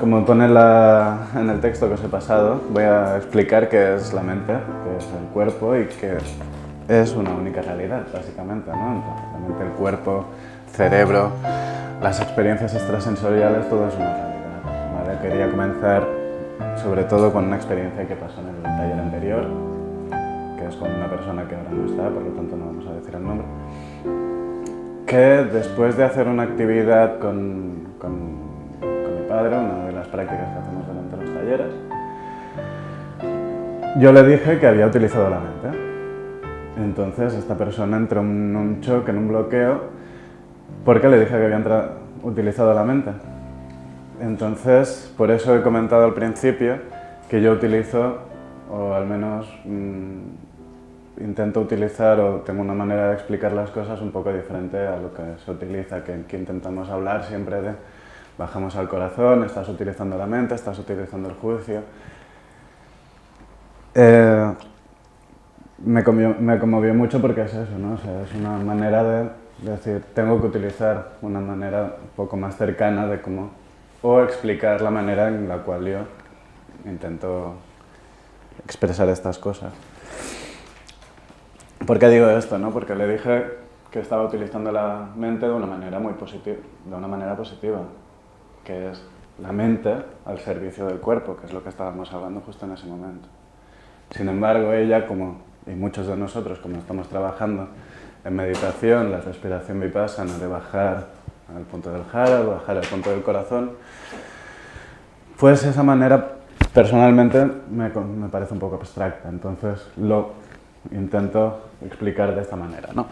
Como pone en el texto que os he pasado, voy a explicar qué es la mente, qué es el cuerpo y qué es una única realidad, básicamente, ¿no? La mente, el cuerpo, el cerebro, las experiencias extrasensoriales, todo es una realidad, ¿vale? Quería comenzar sobre todo con una experiencia que pasó en el taller anterior, que es con una persona que ahora no está, por lo tanto no vamos a decir el nombre, que después de hacer una actividad con mi padre, una de las prácticas que hacemos durante los talleres, yo le dije que había utilizado la mente. Entonces esta persona entró en un shock, en un bloqueo, porque le dije que había utilizado la mente. Entonces, por eso he comentado al principio que yo utilizo, o al menos intento utilizar, o tengo una manera de explicar las cosas un poco diferente a lo que se utiliza, que intentamos hablar siempre de bajamos al corazón, estás utilizando la mente, estás utilizando el juicio. Me conmovió mucho porque es eso, ¿no? O sea, es una manera de decir, tengo que utilizar una manera un poco más cercana de cómo, o explicar la manera en la cual yo intento expresar estas cosas. ¿Por qué digo esto, no? Porque le dije que estaba utilizando la mente de una manera muy positiva, que es la mente al servicio del cuerpo, que es lo que estábamos hablando justo en ese momento. Sin embargo, ella, y muchos de nosotros, como estamos trabajando en meditación, la respiración vipassana, de bajar al punto del jara, bajar al punto del corazón, pues esa manera, personalmente, me parece un poco abstracta, entonces lo intento explicar de esta manera, ¿no?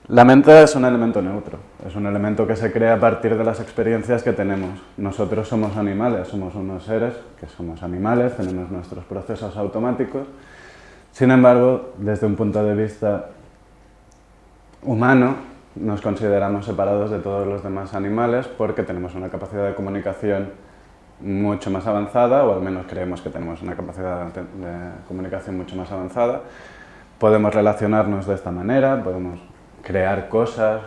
La mente es un elemento neutro, es un elemento que se crea a partir de las experiencias que tenemos. Nosotros somos animales, somos unos seres que somos animales, tenemos nuestros procesos automáticos. Sin embargo, desde un punto de vista humano, nos consideramos separados de todos los demás animales porque tenemos una capacidad de comunicación mucho más avanzada, o al menos creemos que tenemos una capacidad de comunicación mucho más avanzada. Podemos relacionarnos de esta manera, podemos crear cosas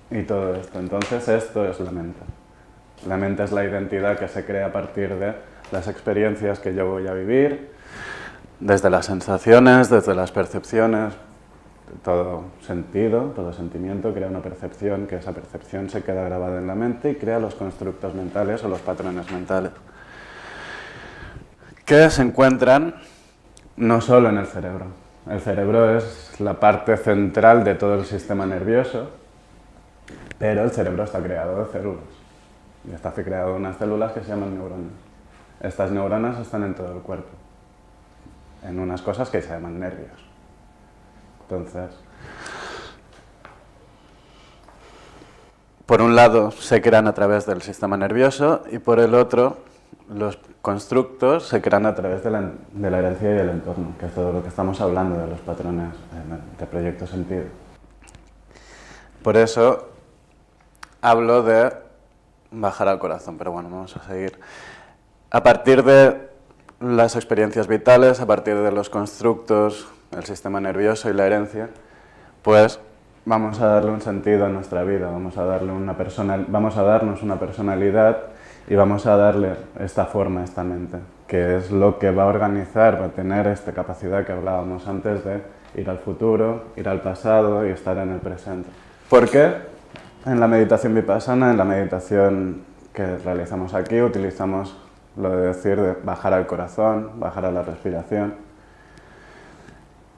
y todo esto. Entonces esto es la mente. La mente es la identidad que se crea a partir de las experiencias que yo voy a vivir, desde las sensaciones, desde las percepciones, todo sentido, todo sentimiento crea una percepción, que esa percepción se queda grabada en la mente y crea los constructos mentales o los patrones mentales, que se encuentran no solo en el cerebro. El cerebro es la parte central de todo el sistema nervioso, pero el cerebro está creado de células. Y está creado de unas células que se llaman neuronas. Estas neuronas están en todo el cuerpo, en unas cosas que se llaman nervios. Entonces, por un lado se crean a través del sistema nervioso y por el otro los constructos se crean a través de la herencia y el entorno, que es todo lo que estamos hablando de los patrones de proyecto sentido. Por eso hablo de bajar al corazón, pero bueno, vamos a seguir. A partir de las experiencias vitales, a partir de los constructos, el sistema nervioso y la herencia, pues vamos a darle un sentido a nuestra vida, vamos a darnos una personalidad y vamos a darle esta forma a esta mente, que es lo que va a organizar, va a tener esta capacidad que hablábamos antes de ir al futuro, ir al pasado y estar en el presente. ¿Por qué? En la meditación vipassana, en la meditación que realizamos aquí, utilizamos lo de decir de bajar al corazón, bajar a la respiración,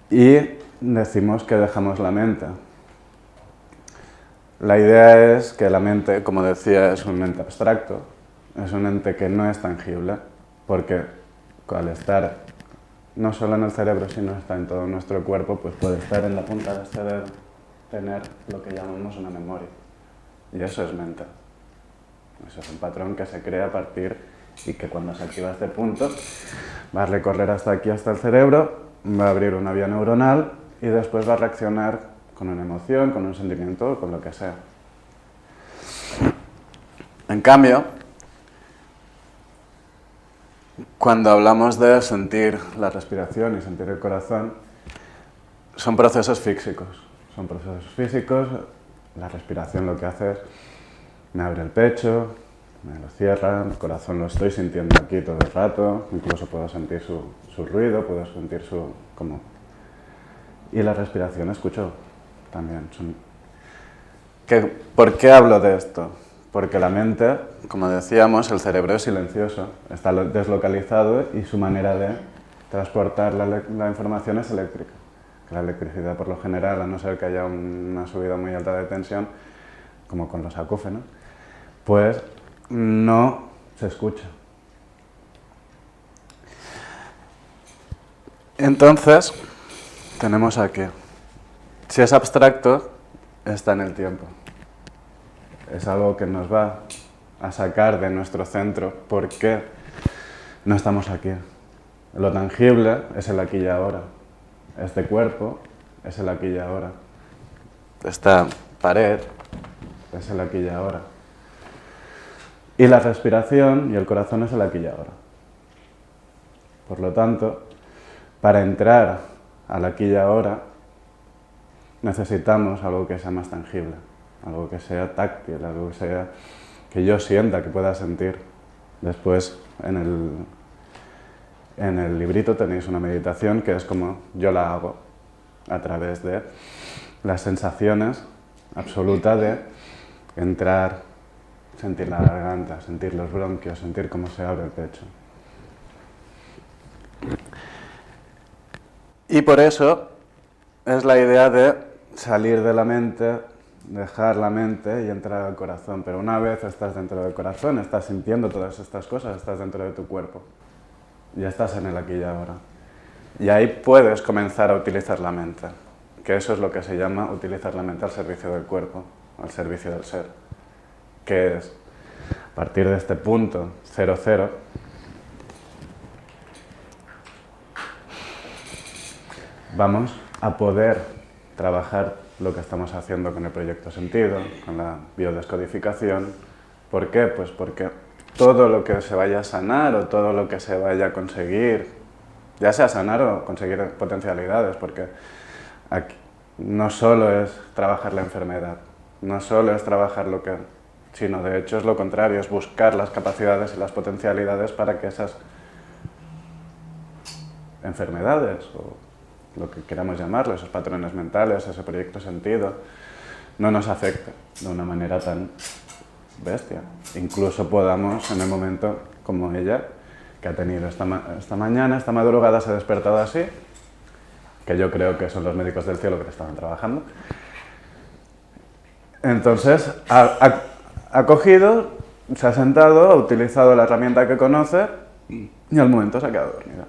y decimos que dejamos la mente. La idea es que la mente, como decía, es un ente abstracto, es un ente que no es tangible, porque al estar no solo en el cerebro, sino está en todo nuestro cuerpo, pues puede estar en la punta de este dedo, tener lo que llamamos una memoria. Y eso es mente. Eso es un patrón que se crea a partir y que cuando se activa este punto va a recorrer hasta aquí, hasta el cerebro, va a abrir una vía neuronal y después va a reaccionar con una emoción, con un sentimiento, con lo que sea. En cambio, cuando hablamos de sentir la respiración y sentir el corazón, son procesos físicos. Son procesos físicos, la respiración lo que hace es, me abre el pecho, me lo cierra, el corazón lo estoy sintiendo aquí todo el rato, incluso puedo sentir su ruido, puedo sentir como... Y la respiración escucho también. ¿Por qué hablo de esto? Porque la mente, como decíamos, el cerebro es silencioso, está deslocalizado y su manera de transportar la información es eléctrica. La electricidad, por lo general, a no ser que haya una subida muy alta de tensión, como con los acúfenos, pues no se escucha. Entonces, tenemos aquí, si es abstracto, está en el tiempo. Es algo que nos va a sacar de nuestro centro. ¿Por qué no estamos aquí? Lo tangible es el aquí y ahora. Este cuerpo es el aquí y ahora. Esta pared es el aquí y ahora. Y la respiración y el corazón es el aquí y ahora. Por lo tanto, para entrar al aquí y ahora, necesitamos algo que sea más tangible, algo que sea táctil, algo que sea que yo sienta, que pueda sentir. Después, en el librito tenéis una meditación que es como yo la hago, a través de las sensaciones absolutas de entrar, sentir la garganta, sentir los bronquios, sentir cómo se abre el pecho. Y por eso es la idea de salir de la mente, dejar la mente y entrar al corazón. Pero una vez estás dentro del corazón, estás sintiendo todas estas cosas, estás dentro de tu cuerpo. Ya estás en el aquí y ahora. Y ahí puedes comenzar a utilizar la mente, que eso es lo que se llama utilizar la mente al servicio del cuerpo, al servicio del ser, que es, a partir de este punto 00, vamos a poder trabajar lo que estamos haciendo con el proyecto Sentido, con la biodescodificación. ¿Por qué? Pues porque todo lo que se vaya a sanar o todo lo que se vaya a conseguir, ya sea sanar o conseguir potencialidades, porque aquí no solo es trabajar la enfermedad, no solo es trabajar lo que, sino de hecho es lo contrario, es buscar las capacidades y las potencialidades para que esas enfermedades, o lo que queramos llamarlo, esos patrones mentales, ese proyecto Sentido, no nos afecte de una manera tan bestia. Incluso podamos, en el momento como ella, que ha tenido esta mañana, esta madrugada, se ha despertado así, que yo creo que son los médicos del cielo que estaban trabajando. Entonces, ha cogido, se ha sentado, ha utilizado la herramienta que conoce y al momento se ha quedado dormida.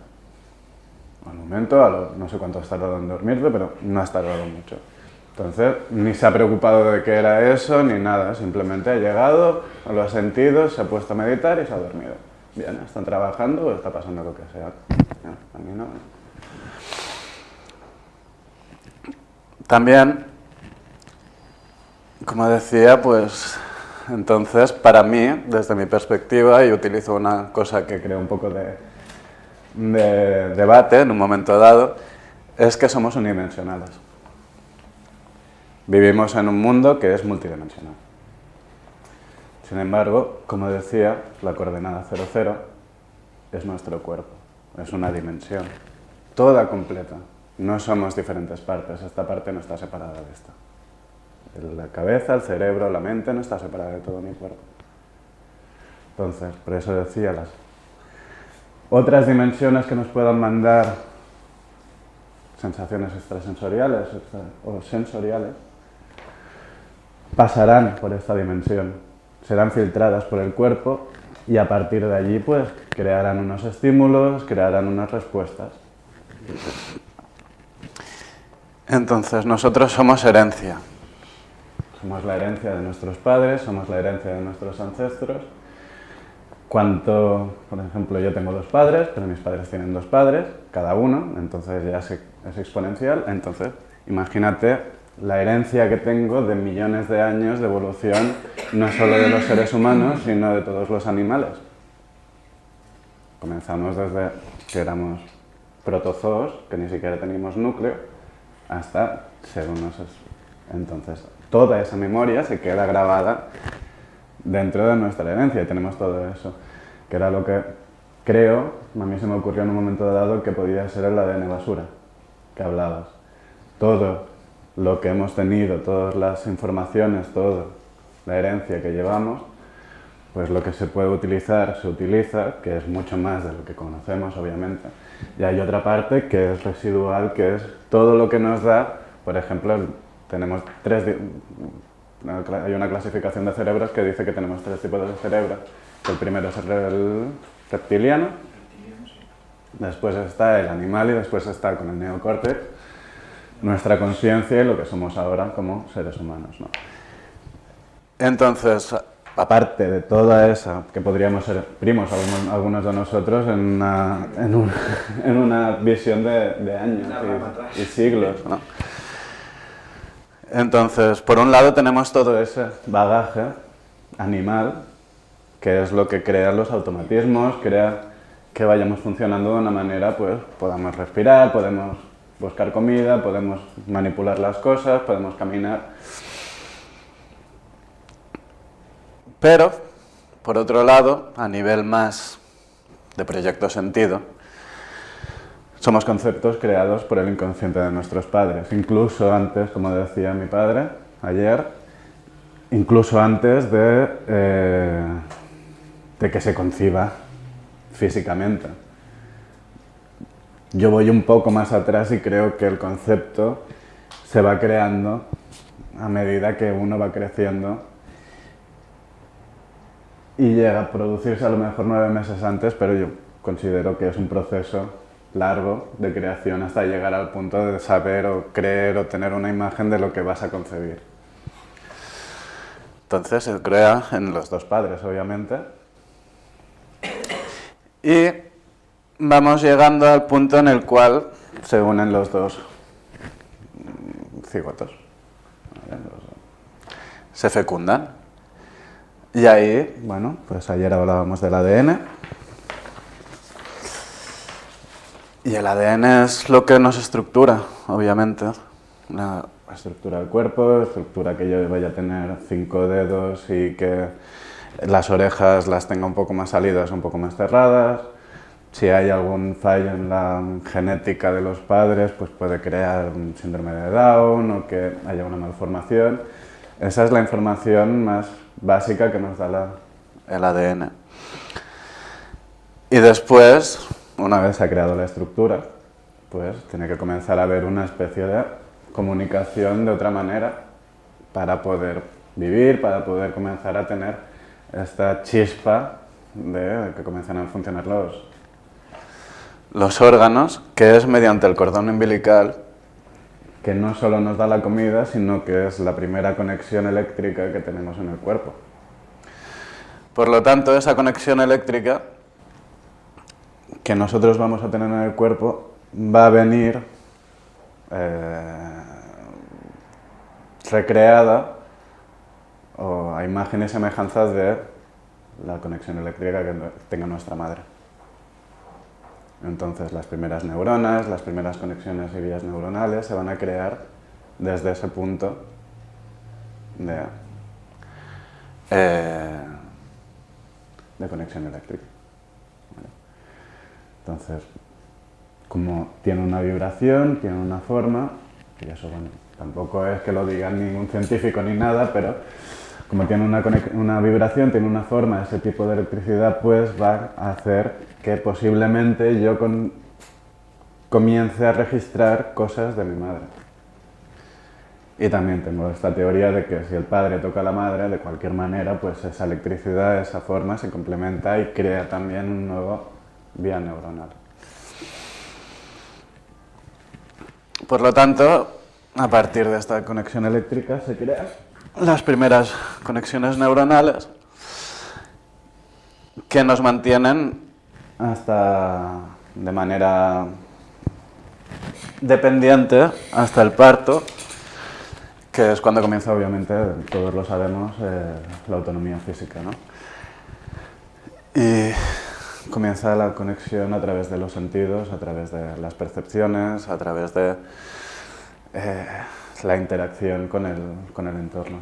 Al momento, no sé cuánto has tardado en dormirte, pero no has tardado mucho. Entonces, ni se ha preocupado de qué era eso, ni nada. Simplemente ha llegado, lo ha sentido, se ha puesto a meditar y se ha dormido. Bien, están trabajando o está pasando lo que sea. No, a mí no. También, como decía, pues, entonces, para mí, desde mi perspectiva, y utilizo una cosa que creo un poco de debate en un momento dado, es que somos unidimensionales. Vivimos en un mundo que es multidimensional. Sin embargo, como decía, la coordenada 00 es nuestro cuerpo, es una dimensión, toda completa. No somos diferentes partes, esta parte no está separada de esta. La cabeza, el cerebro, la mente no está separada de todo mi cuerpo. Entonces, por eso decía, las otras dimensiones que nos puedan mandar sensaciones extrasensoriales o sensoriales pasarán por esta dimensión, serán filtradas por el cuerpo y a partir de allí pues crearán unos estímulos, crearán unas respuestas. Entonces nosotros somos herencia. Somos la herencia de nuestros padres, somos la herencia de nuestros ancestros. Por ejemplo, yo tengo 2 padres, pero mis padres tienen 2 padres, cada uno, entonces ya es exponencial. Entonces, imagínate la herencia que tengo de millones de años de evolución, no solo de los seres humanos, sino de todos los animales. Comenzamos desde que éramos protozoos, que ni siquiera teníamos núcleo, hasta ser unos... Entonces, toda esa memoria se queda grabada dentro de nuestra herencia y tenemos todo eso, que era lo que creo, a mí se me ocurrió en un momento dado que podía ser el ADN basura, que hablabas. Todo lo que hemos tenido, todas las informaciones, toda la herencia que llevamos, pues lo que se puede utilizar, se utiliza, que es mucho más de lo que conocemos, obviamente. Y hay otra parte que es residual, que es todo lo que nos da, por ejemplo, tenemos hay una clasificación de cerebros que dice que tenemos 3 tipos de cerebro. El primero es el reptiliano, después está el animal y después está con el neocórtex, nuestra conciencia y lo que somos ahora como seres humanos, ¿no? Entonces, aparte de toda esa, que podríamos ser primos algunos de nosotros en una visión de años y siglos, ¿no? Entonces, por un lado tenemos todo ese bagaje animal, que es lo que crea los automatismos, crea que vayamos funcionando de una manera, pues podamos respirar, podemos buscar comida, podemos manipular las cosas, podemos caminar. Pero, por otro lado, a nivel más de proyecto sentido, somos conceptos creados por el inconsciente de nuestros padres, incluso antes, como decía mi padre ayer, incluso antes de que se conciba físicamente. Yo voy un poco más atrás y creo que el concepto se va creando a medida que uno va creciendo y llega a producirse a lo mejor 9 meses antes, pero yo considero que es un proceso largo de creación hasta llegar al punto de saber o creer o tener una imagen de lo que vas a concebir. Entonces se crea en los dos padres, obviamente. Y vamos llegando al punto en el cual se unen los dos cigotos, ¿vale? Se fecundan. Y ahí, bueno, pues ayer hablábamos del ADN. Y el ADN es lo que nos estructura, obviamente. La estructura del cuerpo, estructura que yo vaya a tener 5 dedos y que las orejas las tenga un poco más salidas, un poco más cerradas. Si hay algún fallo en la genética de los padres, pues puede crear un síndrome de Down o que haya una malformación. Esa es la información más básica que nos da el ADN. Y después, una vez se ha creado la estructura, pues tiene que comenzar a haber una especie de comunicación de otra manera para poder vivir, para poder comenzar a tener esta chispa de que comienzan a funcionar los órganos, que es mediante el cordón umbilical, que no solo nos da la comida, sino que es la primera conexión eléctrica que tenemos en el cuerpo. Por lo tanto, esa conexión eléctrica que nosotros vamos a tener en el cuerpo va a venir recreada o a imagen y semejanza de la conexión eléctrica que tenga nuestra madre. Entonces las primeras neuronas, las primeras conexiones y vías neuronales se van a crear desde ese punto de conexión eléctrica. ¿Vale? Entonces, como tiene una vibración, tiene una forma, y eso, bueno, tampoco es que lo diga ningún científico ni nada, pero como tiene una vibración, tiene una forma, ese tipo de electricidad pues va a hacer que posiblemente yo comience a registrar cosas de mi madre. Y también tengo esta teoría de que si el padre toca a la madre, de cualquier manera, pues esa electricidad, esa forma se complementa y crea también un nuevo vía neuronal. Por lo tanto, a partir de esta conexión eléctrica se crean las primeras conexiones neuronales que nos mantienen hasta de manera dependiente hasta el parto, que es cuando comienza, obviamente, todos lo sabemos, la autonomía física, ¿no? Y comienza la conexión a través de los sentidos, a través de las percepciones, a través de la interacción con el entorno.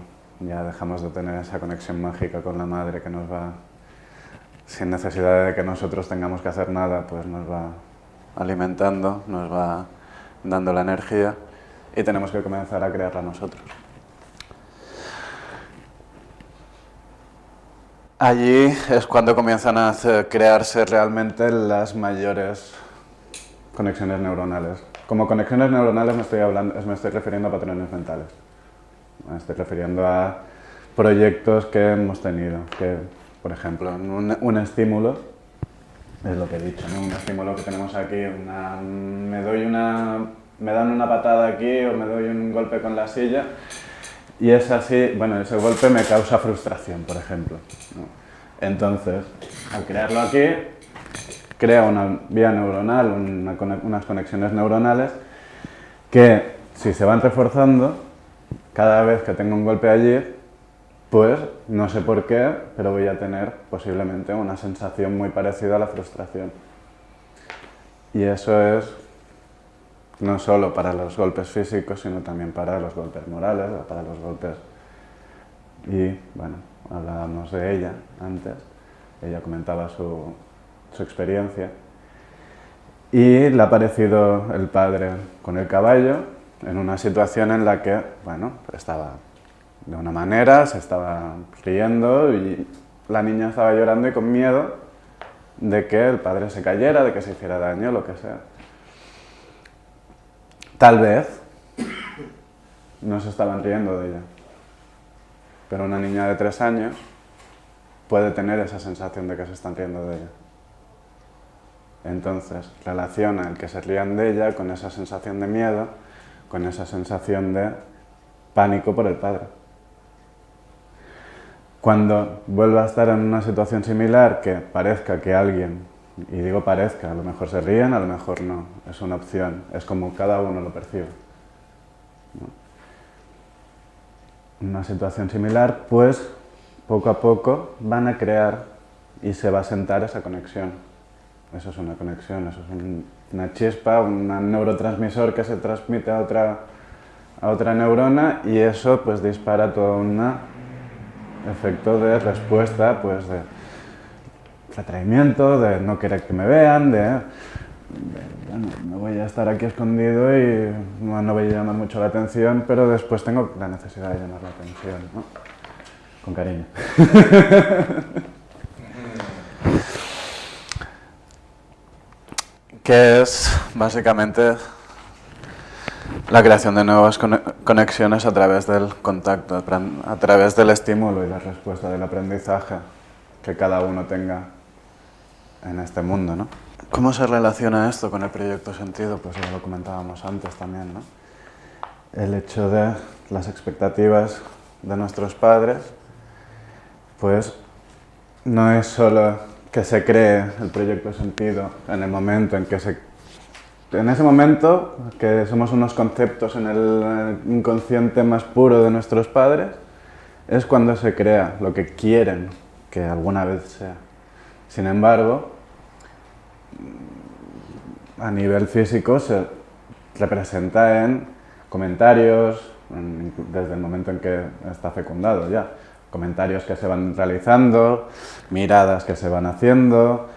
ya dejamos de tener esa conexión mágica con la madre que nos va, sin necesidad de que nosotros tengamos que hacer nada, pues nos va alimentando, nos va dando la energía y tenemos que comenzar a crearla nosotros. Allí es cuando comienzan a crearse realmente las mayores conexiones neuronales. Como conexiones neuronales me estoy refiriendo a patrones mentales. Me estoy refiriendo a proyectos que hemos tenido, que, por ejemplo, un estímulo, es lo que he dicho, ¿no? Un estímulo que tenemos aquí, me dan una patada aquí o me doy un golpe con la silla y es así, bueno, ese golpe me causa frustración, por ejemplo, ¿no? Entonces, al crearlo aquí, crea una vía neuronal, unas conexiones neuronales que, si se van reforzando, cada vez que tengo un golpe allí, pues no sé por qué, pero voy a tener posiblemente una sensación muy parecida a la frustración. Y eso es no solo para los golpes físicos, sino también para los golpes morales, para los golpes... Y bueno, hablábamos de ella antes, ella comentaba su experiencia. Y le ha aparecido el padre con el caballo en una situación en la que, bueno, estaba de una manera, se estaba riendo y la niña estaba llorando y con miedo de que el padre se cayera, de que se hiciera daño, lo que sea. Tal vez no se estaban riendo de ella, pero una niña de 3 años puede tener esa sensación de que se están riendo de ella. Entonces, relaciona el que se rían de ella con esa sensación de miedo, con esa sensación de pánico por el padre. Cuando vuelva a estar en una situación similar, que parezca que alguien, y digo parezca, a lo mejor se ríen, a lo mejor no, es una opción, es como cada uno lo percibe, ¿no? Una situación similar, pues poco a poco van a crear y se va a sentar esa conexión. Eso es una conexión, eso es una chispa, un neurotransmisor que se transmite a otra neurona y eso pues dispara todo un efecto de respuesta, pues de retraimiento, de no querer que me vean, bueno, me voy a estar aquí escondido y no voy a llamar mucho la atención, pero después tengo la necesidad de llamar la atención, ¿no? Con cariño. Que es básicamente la creación de nuevas conexiones a través del contacto, a través del estímulo y la respuesta del aprendizaje que cada uno tenga en este mundo, ¿no? ¿Cómo se relaciona esto con el proyecto Sentido? Pues ya lo comentábamos antes también, ¿no? El hecho de las expectativas de nuestros padres, pues no es solo que se cree el proyecto Sentido en el momento en que en ese momento, que somos unos conceptos en el inconsciente más puro de nuestros padres, es cuando se crea lo que quieren que alguna vez sea. Sin embargo, a nivel físico se representa en comentarios, desde el momento en que está fecundado ya. Comentarios que se van realizando, miradas que se van haciendo,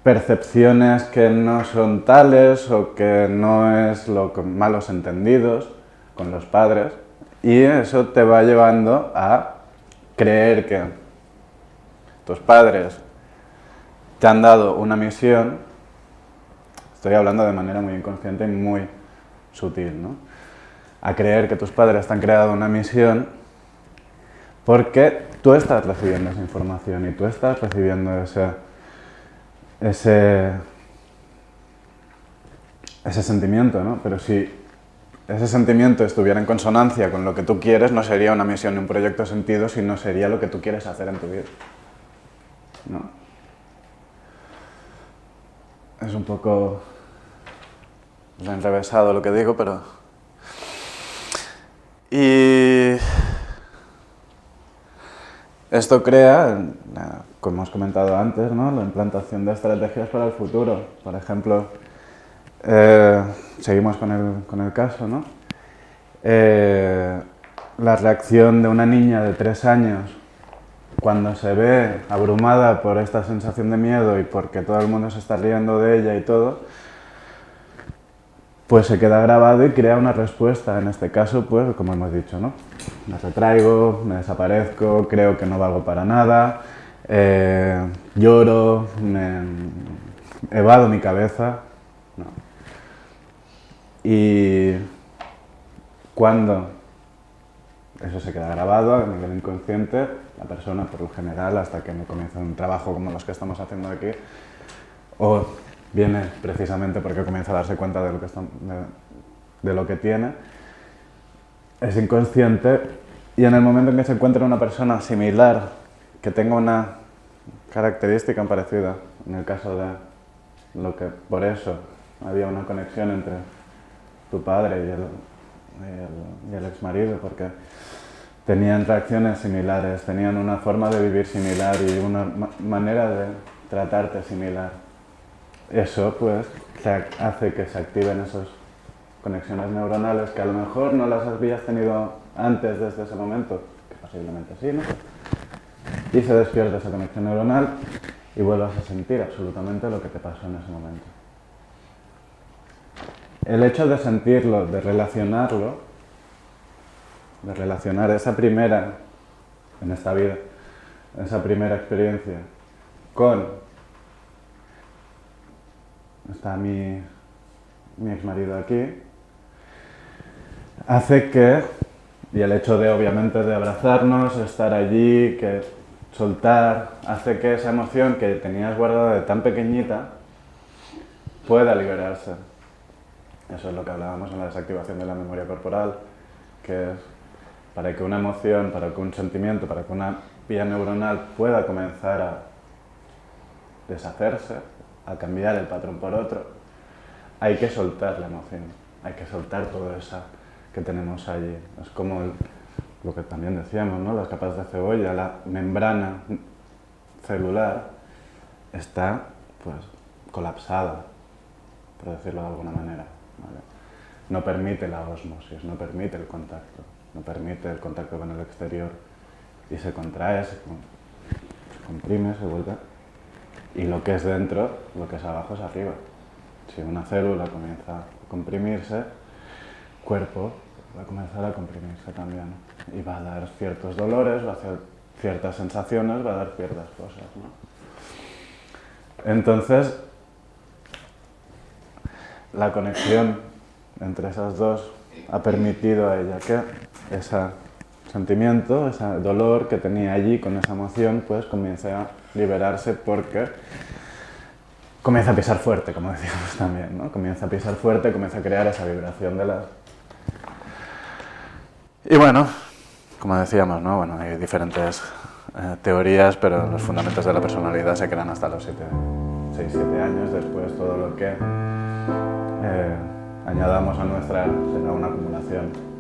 percepciones que no son tales o que no es malos entendidos con los padres, y eso te va llevando a creer que tus padres te han dado una misión. Estoy hablando de manera muy inconsciente y muy sutil, ¿no? A creer que tus padres te han creado una misión porque tú estás recibiendo esa información y tú estás recibiendo ese sentimiento, ¿no? Pero si ese sentimiento estuviera en consonancia con lo que tú quieres, no sería una misión ni un proyecto Sentido, sino sería lo que tú quieres hacer en tu vida, ¿no? Es un poco enrevesado lo que digo, pero... Y esto crea, como hemos comentado antes, ¿no?, la implantación de estrategias para el futuro. Por ejemplo, seguimos con el caso, ¿no? la reacción de una niña de 3 años cuando se ve abrumada por esta sensación de miedo y porque todo el mundo se está riendo de ella y todo, pues se queda grabado y crea una respuesta. En este caso, pues, como hemos dicho, ¿no? Me retraigo, me desaparezco, creo que no valgo para nada, lloro, evado mi cabeza, ¿no? Y cuando eso se queda grabado a nivel inconsciente, la persona, por lo general, hasta que no comienza un trabajo como los que estamos haciendo aquí, o viene precisamente porque comienza a darse cuenta de lo que tiene, es inconsciente, y en el momento en que se encuentra una persona similar, que tenga una característica parecida, en el caso de lo que por eso había una conexión entre tu padre y el exmarido, porque tenían reacciones similares, tenían una forma de vivir similar y una manera de tratarte similar. Eso pues hace que se activen esas conexiones neuronales que a lo mejor no las habías tenido antes desde ese momento, que posiblemente sí, ¿no? Y se despierta esa conexión neuronal y vuelvas a sentir absolutamente lo que te pasó en ese momento. El hecho de sentirlo, de relacionarlo, de relacionar esa primera, en esta vida, esa primera experiencia con, está mi exmarido aquí, hace que, y el hecho de obviamente de abrazarnos, estar allí, que soltar, hace que esa emoción que tenías guardada de tan pequeñita pueda liberarse. Eso es lo que hablábamos en la desactivación de la memoria corporal, que es para que una emoción, para que un sentimiento, para que una vía neuronal pueda comenzar a deshacerse, a cambiar el patrón por otro, hay que soltar la emoción, hay que soltar todo eso que tenemos allí. Es como lo que también decíamos, ¿no? Las capas de cebolla, la membrana celular está pues colapsada, por decirlo de alguna manera, ¿vale? No permite la ósmosis, no permite el contacto, no permite el contacto con el exterior y se contrae, se comprime, se vuelve, y lo que es dentro, lo que es abajo es arriba. Si una célula comienza a comprimirse, el cuerpo va a comenzar a comprimirse también y va a dar ciertos dolores, va a hacer ciertas sensaciones, va a dar ciertas cosas, ¿no? Entonces, la conexión entre esas dos ha permitido a ella que ese sentimiento, ese dolor que tenía allí con esa emoción, pues comience a liberarse porque comienza a pisar fuerte, como decíamos también, ¿no? Comienza a pisar fuerte, comienza a crear esa vibración de las... Y bueno, como decíamos, ¿no? Bueno, hay diferentes teorías, pero los fundamentos de la personalidad se crean hasta los 6-7 años. Después todo lo que añadamos a nuestra será una acumulación.